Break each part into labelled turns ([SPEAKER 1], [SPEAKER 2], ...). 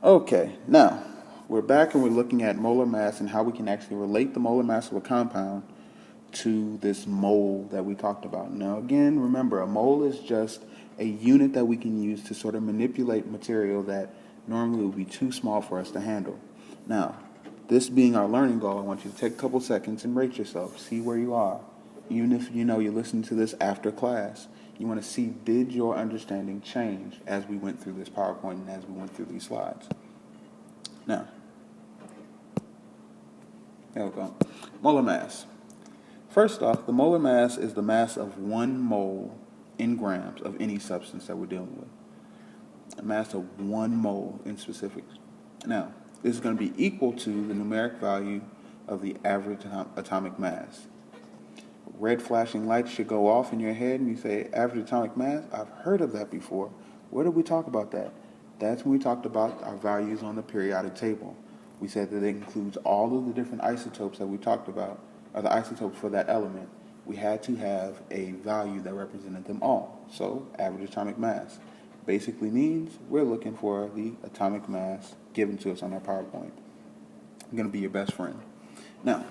[SPEAKER 1] Okay, now we're back and we're looking at molar mass and how we can actually relate the molar mass of a compound to this mole that we talked about. Now again, remember, a mole is just a unit that we can use to sort of manipulate material that normally would be too small for us to handle. Now, this being our learning goal, I want you to take a couple seconds and rate yourself, see where you are. Even if you know you're listening to this after class, you want to see, did your understanding change as we went through this PowerPoint and as we went through these slides? Now, there we go. Molar mass. First off, the molar mass is the mass of 1 mole in grams of any substance that we're dealing with. A mass of 1 mole in specific. Now, this is going to be equal to the numeric value of the average atomic mass. Red flashing lights should go off in your head and you say, average atomic mass? I've heard of that before. Where did we talk about that? That's when we talked about our values on the periodic table. We said that it includes all of the different isotopes that we talked about, or the isotopes for that element. We had to have a value that represented them all. So, average atomic mass basically means we're looking for the atomic mass given to us on our PowerPoint. I'm going to be your best friend. Now,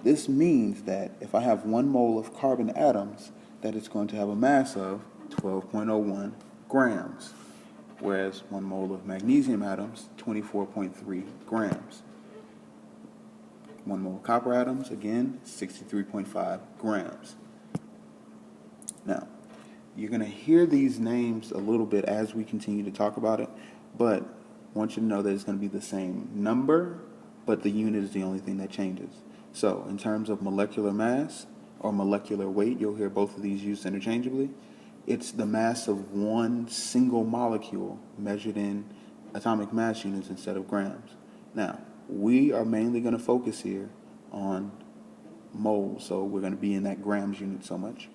[SPEAKER 1] this means that if I have 1 mole of carbon atoms, that it's going to have a mass of 12.01 grams, whereas 1 mole of magnesium atoms, 24.3 grams. 1 mole of copper atoms, again, 63.5 grams. Now, you're going to hear these names a little bit as we continue to talk about it, but I want you to know that it's going to be the same number, but the unit is the only thing that changes. So, in terms of molecular mass or molecular weight, you'll hear both of these used interchangeably. It's the mass of 1 single molecule measured in atomic mass units instead of grams. Now, we are mainly going to focus here on moles, so we're going to be in that grams unit so much.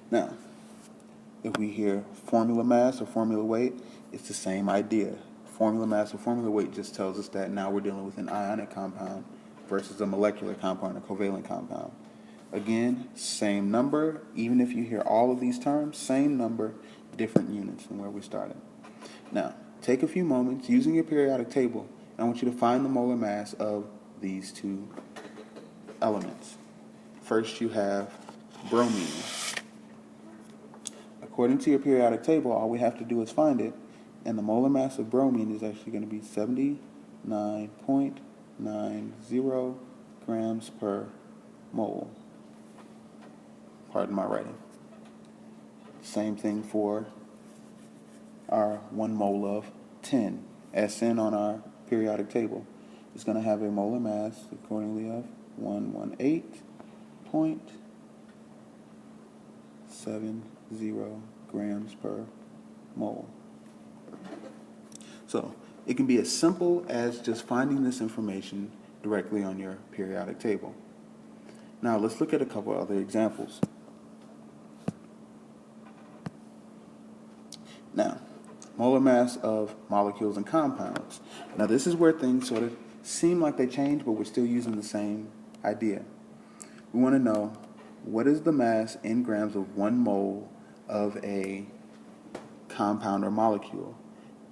[SPEAKER 1] Now, if we hear formula mass or formula weight, it's the same idea. Formula mass or formula weight just tells us that now we're dealing with an ionic compound versus a molecular compound, a covalent compound. Again, same number, even if you hear all of these terms, same number, different units than where we started. Now, take a few moments using your periodic table, and I want you to find the molar mass of these 2 elements. First, you have bromine. According to your periodic table, all we have to do is find it, and the molar mass of bromine is actually going to be 79.90 grams per mole. Pardon my writing. Same thing for our 1 mole of tin. Sn on our periodic table is going to have a molar mass accordingly of 118.70 grams per mole. So, it can be as simple as just finding this information directly on your periodic table. Now, let's look at a couple other examples. Now, molar mass of molecules and compounds. Now, this is where things sort of seem like they change, but we're still using the same idea. We want to know, what is the mass in grams of 1 mole of a compound or molecule?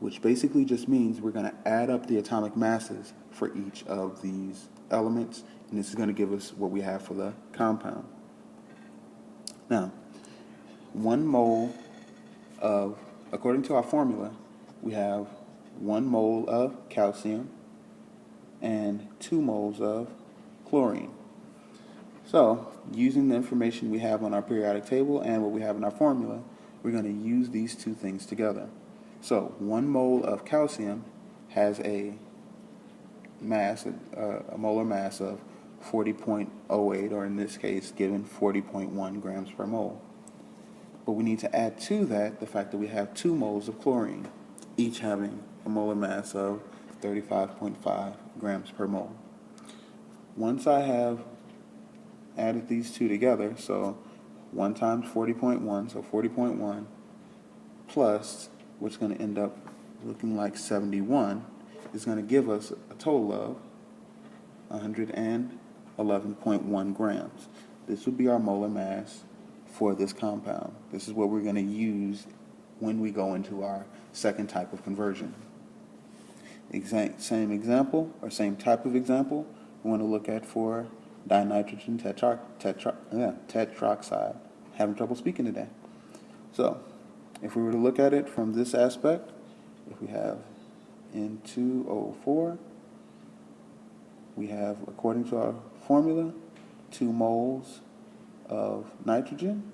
[SPEAKER 1] Which basically just means we're going to add up the atomic masses for each of these elements, and this is going to give us what we have for the compound. Now, 1 mole of, according to our formula, we have 1 mole of calcium and 2 moles of chlorine. So, using the information we have on our periodic table and what we have in our formula, we're going to use these 2 things together. So, 1 mole of calcium has a mass, a molar mass of 40.08, or in this case, given 40.1 grams per mole. But we need to add to that the fact that we have 2 moles of chlorine, each having a molar mass of 35.5 grams per mole. Once I have added these 2 together, so 1 times 40.1, so 40.1, plus what's going to end up looking like 71, is going to give us a total of 111.1 grams. This would be our molar mass for this compound. This is what we're going to use when we go into our second type of conversion. Same example, or same type of example, we want to look at for dinitrogen tetroxide. Having trouble speaking today. So, if we were to look at it from this aspect, if we have N2O4, we have, according to our formula, 2 moles of nitrogen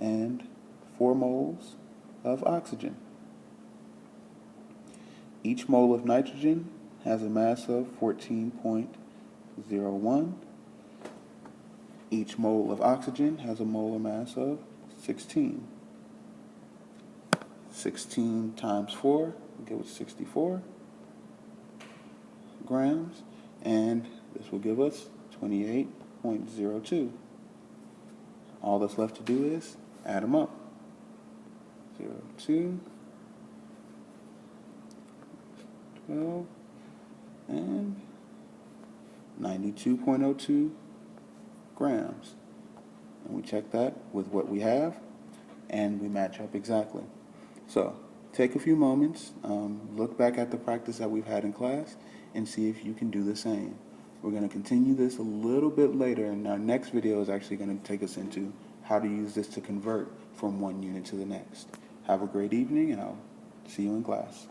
[SPEAKER 1] and 4 moles of oxygen. Each mole of nitrogen has a mass of 14.01. Each mole of oxygen has a molar mass of 16. 16 times 4 will give us 64 grams, and this will give us 28.02. All that's left to do is add them up. 02, 12, and 92.02 grams. And we check that with what we have, and we match up exactly. So take a few moments, look back at the practice that we've had in class, and see if you can do the same. We're going to continue this a little bit later, and our next video is actually going to take us into how to use this to convert from one unit to the next. Have a great evening, and I'll see you in class.